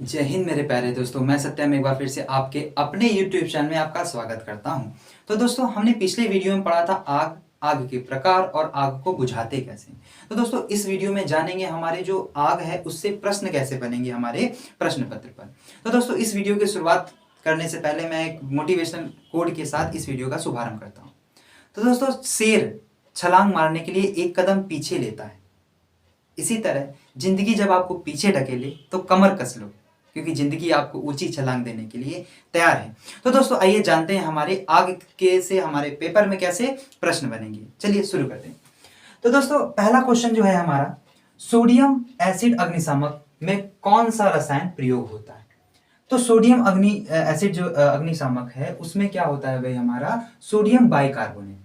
जय हिंद मेरे प्यारे दोस्तों। मैं सत्यम एक बार फिर से आपके अपने YouTube चैनल में आपका स्वागत करता हूं। तो दोस्तों, हमने पिछले वीडियो में पढ़ा था आग आग के प्रकार और आग को बुझाते कैसे। तो दोस्तों, इस वीडियो में जानेंगे हमारे जो आग है उससे प्रश्न कैसे बनेंगे हमारे प्रश्न पत्र पर। तो दोस्तों, इस वीडियो की शुरुआत करने से पहले मैं एक मोटिवेशनल कोड के साथ इस वीडियो का शुभारंभ करता हूँ। तो दोस्तों, शेर छलांग मारने के लिए एक कदम पीछे लेता है, इसी तरह जिंदगी जब आपको पीछे ढकेले तो कमर कस लो, क्योंकि जिंदगी आपको ऊंची छलांग देने के लिए तैयार है। तो दोस्तों, आइए जानते हैं हमारे आग के से हमारे पेपर में कैसे प्रश्न बनेंगे। चलिए शुरू करते हैं। तो दोस्तों, पहला क्वेश्चन जो है हमारा, सोडियम एसिड अग्निशामक में कौन सा रसायन प्रयोग होता है। तो सोडियम एसिड जो अग्निशामक है उसमें क्या होता है भाई, हमारा सोडियम बाइकार्बोनेट।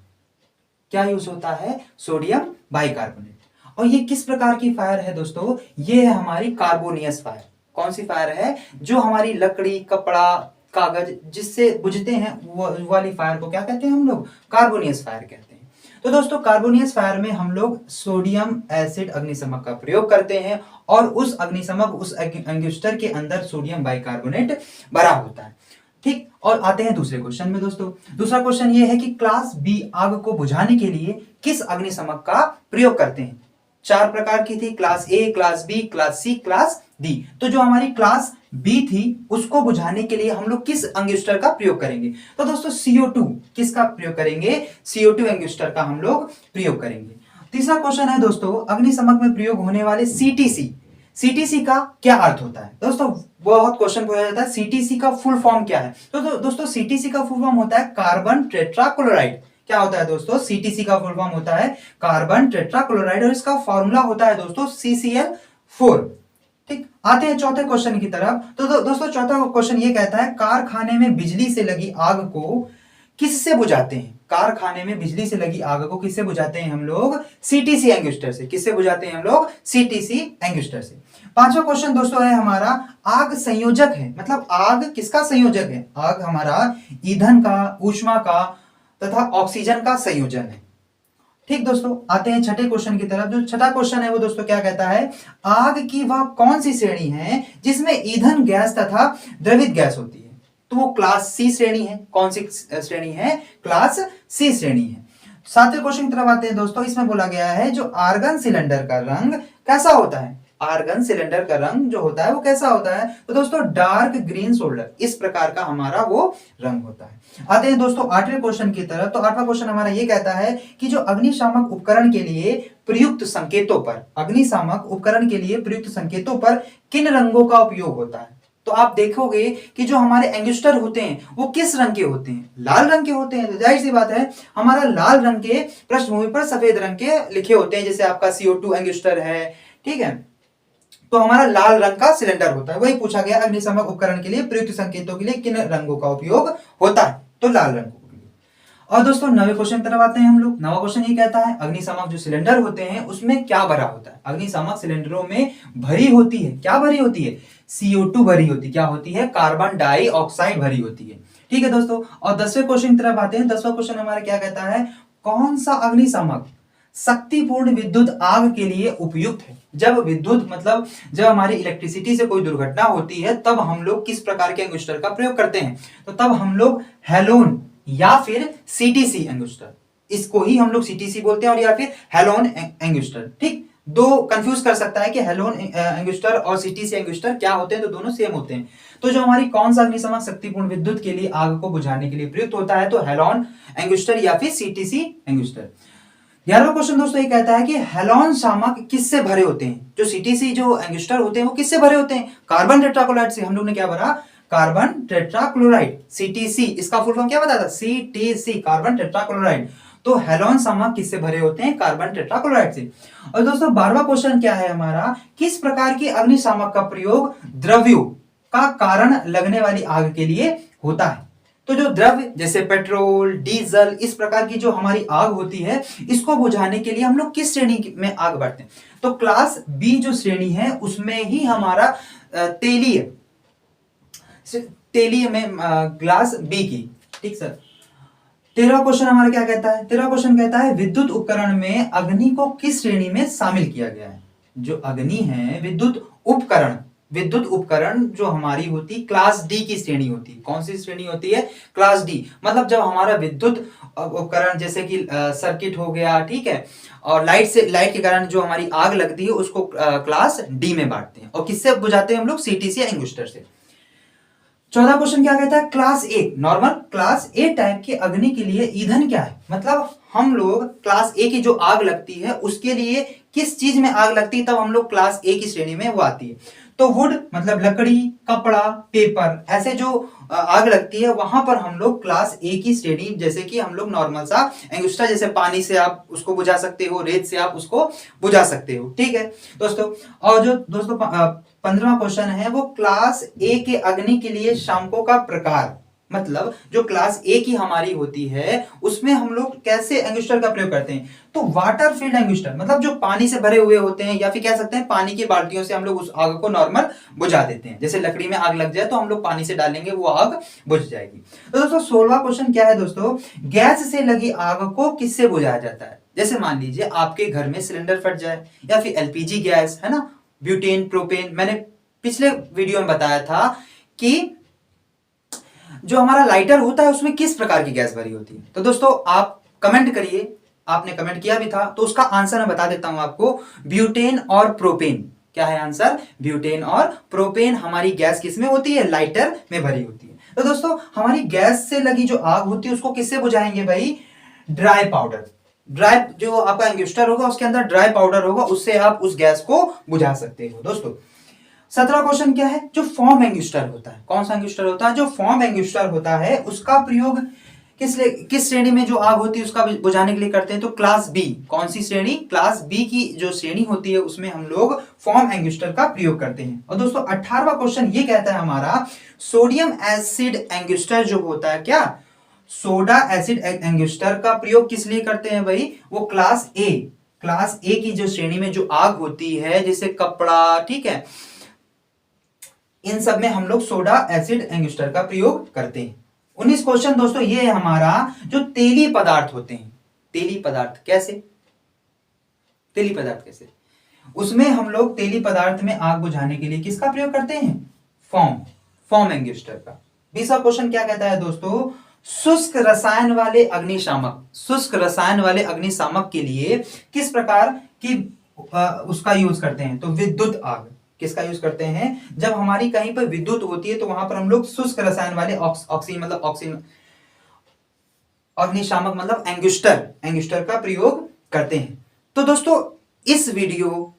क्या यूज होता है? Sodium bicarbonate. और ये किस प्रकार की फायर है दोस्तों? ये है हमारी कार्बोनियस फायर। कौन सी फायर है? जो हमारी लकड़ी, कपड़ा, कागज जिससे बुझते हैं वो वाली फायर को क्या कहते हैं हम लोग? कार्बोनियस फायर कहते हैं। तो दोस्तों, कार्बोनियस फायर में हम लोग सोडियम एसिड अग्निशमक का प्रयोग करते हैं और उस अग्निशमक, उस एंग्यूस्टर के अंदर सोडियम बाइकार्बोनेट भरा होता है। ठीक। और आते हैं दूसरे क्वेश्चन में दोस्तों। दूसरा क्वेश्चन ये है कि क्लास बी आग को बुझाने के लिए किस अग्निशमक का प्रयोग करते हैं। चार प्रकार की थी, class A, class B, class C, class D. तो जो हमारी क्लास बी थी उसको बुझाने के लिए हम लोग किस एंग्यूस्टर का प्रयोग करेंगे? तो दोस्तों, CO2 किसका प्रयोग करेंगे? CO2 एंग्यूस्टर का हम लोग प्रयोग करेंगे। तीसरा क्वेश्चन है दोस्तों, अग्निशमक में प्रयोग होने वाले CTC का क्या अर्थ होता है? दोस्तों, बहुत क्वेश्चन पूछा जाता है CTC का फुल फॉर्म क्या है। तो दोस्तों, CTC का फुल फॉर्म होता है कार्बन टेट्राक्लोराइड। क्या होता है दोस्तों? CTC का फुल फॉर्म होता है कार्बन टेट्राक्लोराइड और इसका फॉर्मूला होता है दोस्तों CCl4। ठीक। आते हैं चौथे क्वेश्चन की तरफ। तो दोस्तों, चौथा क्वेश्चन ये कहता है, कारखाने में बिजली से लगी आग को किससे बुझाते हैं? कारखाने में बिजली से लगी आग को किससे बुझाते हैं हम लोग? CTC एंग्यूस्टर से। किससे बुझाते हैं हम लोग? CTC एंग्यूस्टर से। पांचवा क्वेश्चन दोस्तों है हमारा, आग संयोजक है, मतलब आग किसका संयोजक है? आग हमारा ईंधन का, ऊष्मा का तथा ऑक्सीजन का संयोजन है। ठीक दोस्तों, आते हैं छठे क्वेश्चन की तरफ। जो छठा क्वेश्चन है वो दोस्तों क्या कहता है, आग की वह कौन सी श्रेणी है जिसमें ईंधन गैस तथा द्रवित गैस होती है? तो वो क्लास सी श्रेणी है। कौन सी श्रेणी है? क्लास सी श्रेणी है। सातवें क्वेश्चन की तरफ आते हैं दोस्तों। इसमें बोला गया है, जो आर्गन सिलेंडर का रंग कैसा होता है? आर्गन सिलेंडर का रंग जो होता है वो कैसा होता है? तो दोस्तों, डार्क ग्रीन सोल्डर, इस प्रकार का हमारा वो रंग होता है। आते हैं दोस्तों आठवें क्वेश्चन की तरफ। तो आठवां क्वेश्चन हमारा ये कहता है कि जो अग्निशामक उपकरण के लिए प्रयुक्त संकेतों पर, अग्निशामक उपकरण के लिए प्रयुक्त संकेतों पर किन रंगों का उपयोग होता है? तो आप देखोगे कि जो हमारे एंग्यूस्टर होते हैं वो किस रंग के होते हैं? लाल रंग के होते हैं। तो जाहिर सी बात है, हमारा लाल रंग के पृष्ठभूमि पर सफेद रंग के लिखे होते हैं। जैसे आपका CO2 एंग्यूस्टर है, ठीक है, तो हमारा लाल रंग का सिलेंडर होता है। वही पूछा गया, अग्निशामक उपकरण के लिए प्रयुक्त संकेतों के लिए किन रंगों का उपयोग होता है? तो लाल रंग। और दोस्तों, नवे क्वेश्चन तरफ आते हैं हम लोग। नवा क्वेश्चन ये कहता है, अग्निशामक जो सिलेंडर होते हैं उसमें क्या भरा होता है? अग्निशामक सिलेंडरों में भरी होती है, क्या भरी होती है? CO2 भरी होती है। क्या होती है? कार्बन डाइऑक्साइड भरी होती है। ठीक है दोस्तों। और 10वें क्वेश्चन की तरफ आते हैं। 10वां क्वेश्चन हमारा क्या कहता है, कौन सा अग्निशामक शक्तिपूर्ण विद्युत आग के लिए उपयुक्त है? जब विद्युत मतलब जब हमारी इलेक्ट्रिसिटी से कोई दुर्घटना होती है तब हम लोग किस प्रकार के एंग्यूस्टर का प्रयोग करते हैं? तो तब हम लोग हेलोन या फिर CTC एंग्यूस्टर, इसको ही हम लोग CTC बोलते हैं, और या फिर हेलोन एंग्यूस्टर। ठीक। दो कंफ्यूज कर सकता है कि हेलोन एंग्यूस्टर और CTC एंग्यूस्टर क्या होते हैं, तो दोनों सेम होते हैं। तो जो हमारी कौन सा अग्निशामक शक्तिपूर्ण विद्युत के लिए आग को बुझाने के लिए प्रयुक्त होता है? तो हेलोन एंग्यूस्टर या फिर CTC एंग्यूस्टर। 11वां क्वेश्चन दोस्तों ये कहता है कि हेलोन शामक किससे भरे होते हैं? जो CTC जो एंग्यूस्टर होते हैं वो किससे भरे होते हैं? कार्बन टेट्राक्लोराइड से। हम लोग ने क्या भरा? Carbon tetrachloride, CTC। इसका फुल फॉर्म क्या बताया था? CTC, carbon tetrachloride. तो हेलोन शामक किससे भरे होते हैं? कार्बन टेट्राक्लोराइड से। और दोस्तों, 12वां क्वेश्चन क्या है हमारा, किस प्रकार की अग्निशामक का प्रयोग द्रव्यों का कारण लगने वाली आग के लिए होता है? तो जो द्रव्य जैसे पेट्रोल, डीजल, इस प्रकार की जो हमारी आग होती है इसको बुझाने के लिए हम लोग किस श्रेणी में आग बढ़ते हैं? तो क्लास बी जो श्रेणी है उसमें ही हमारा तेलीय में क्लास बी की। ठीक सर। 13वां क्वेश्चन हमारा क्या कहता है? 13वां क्वेश्चन कहता है, विद्युत उपकरण में अग्नि को किस श्रेणी में शामिल किया गया है? जो अग्नि है, विद्युत उपकरण विद्युत उपकरण जो हमारी होती क्लास डी की श्रेणी होती है। कौन सी श्रेणी होती है? Class D. मतलब जब हमारा विद्युत उपकरण जैसे कि सर्किट हो गया, ठीक है, और लाइट के कारण जो हमारी आग लगती है उसको क्लास डी में बांटते हैं। और किससे बुझाते हैं हम लोग? सीटीसी या एंगस्टर से। 14 क्वेश्चन क्या कहता है? Class a normal class A type की अग्नि के लिए ईंधन क्या है? मतलब हम लोग क्लास ए की जो आग लगती है उसके लिए किस चीज में आग लगती है, तब हम लोग क्लास ए की श्रेणी में वो आती है। तो वुड मतलब लकड़ी, कपड़ा, पेपर, ऐसे जो आग लगती है वहां पर हम लोग क्लास ए की श्रेणी, जैसे कि हम लोग नॉर्मल सा एंगस्टा, जैसे पानी से आप उसको बुझा सकते हो, रेत से आप उसको बुझा सकते हो, ठीक है दोस्तों। और जो दोस्तों 15वां क्वेश्चन है वो क्लास ए के अग्नि के लिए शामकों का प्रकार। मतलब जो क्लास ए की हमारी होती है उसमें हम लोग कैसे एंगस्टर का प्रयोग करते हैं? तो वाटर फील्ड एंगस्टर, मतलब जो पानी से भरे हुए होते हैं, या फिर कह सकते हैं पानी की बाल्टियों से हम लोग उस आग को नॉर्मल बुझा देते हैं। जैसे लकड़ी में आग लग जाए तो हम लोग पानी से डालेंगे, वो आग बुझ जाएगी। तो दोस्तों 16वां क्वेश्चन क्या है दोस्तों? गैस से लगी आग को किससे बुझाया जाता है? जैसे मान लीजिए आपके घर में सिलेंडर फट जाए, या फिर एलपीजी गैस है ना, ब्यूटेन, प्रोपेन। मैंने पिछले वीडियो में बताया था कि जो हमारा लाइटर होता है उसमें किस प्रकार की गैस भरी होती है। तो दोस्तों आप कमेंट करिए, आपने कमेंट किया भी था तो उसका आंसर मैं बता देता हूं आपको, ब्यूटेन और प्रोपेन। क्या है आंसर? ब्यूटेन और प्रोपेन हमारी गैस किस में होती है? लाइटर में भरी होती है। तो दोस्तों हमारी गैस से लगी जो आग होती है उसको किससे बुझाएंगे भाई? Dry powder. ड्राई जो आपका एंगस्टर होगा उसके अंदर ड्राई पाउडर होगा, उससे आप उस गैस को बुझा सकते हो दोस्तों। 17वां क्वेश्चन क्या है? जो फॉर्म एंगस्टर होता है, कौन सा एंगस्टर होता है? जो फॉर्म एंगस्टर होता है उसका प्रयोग किस श्रेणी में जो आग होती है उसका बुझाने के लिए करते हैं? तो क्लास बी। कौन सी श्रेणी? क्लास बी की जो श्रेणी होती है उसमें हम लोग फॉर्म एंगस्टर का प्रयोग करते हैं। और दोस्तों 18वां क्वेश्चन ये कहता है हमारा, सोडियम एसिड एंगस्टर जो होता है, क्या सोडा एसिड एंगस्टर का प्रयोग किस लिए करते हैं भाई? वो क्लास ए की जो श्रेणी में जो आग होती है, जैसे कपड़ा, ठीक है, इन सब में हम लोग सोडा एसिड एंगस्टर का प्रयोग करते हैं। 19 क्वेश्चन दोस्तों ये है हमारा, जो तेली पदार्थ होते हैं, तेली पदार्थ कैसे? तेली पदार्थ कैसे? उसमें हम लोग तेली पदार्थ में आग बुझाने के लिए किसका प्रयोग करते हैं? फॉर्म एंगस्टर का। 20वां क्वेश्चन क्या कहता है दोस्तों? शुष्क रसायन वाले अग्निशामक, शुष्क रसायन वाले अग्निशामक के लिए किस प्रकार की उसका यूज करते हैं? तो विद्युत आग। किसका यूज करते हैं? जब हमारी कहीं पर विद्युत होती है तो वहां पर हम लोग शुष्क रसायन वाले ऑक्सीजन अग्निशामक मतलब एंगस्टर का प्रयोग करते हैं। तो दोस्तों इस वीडियो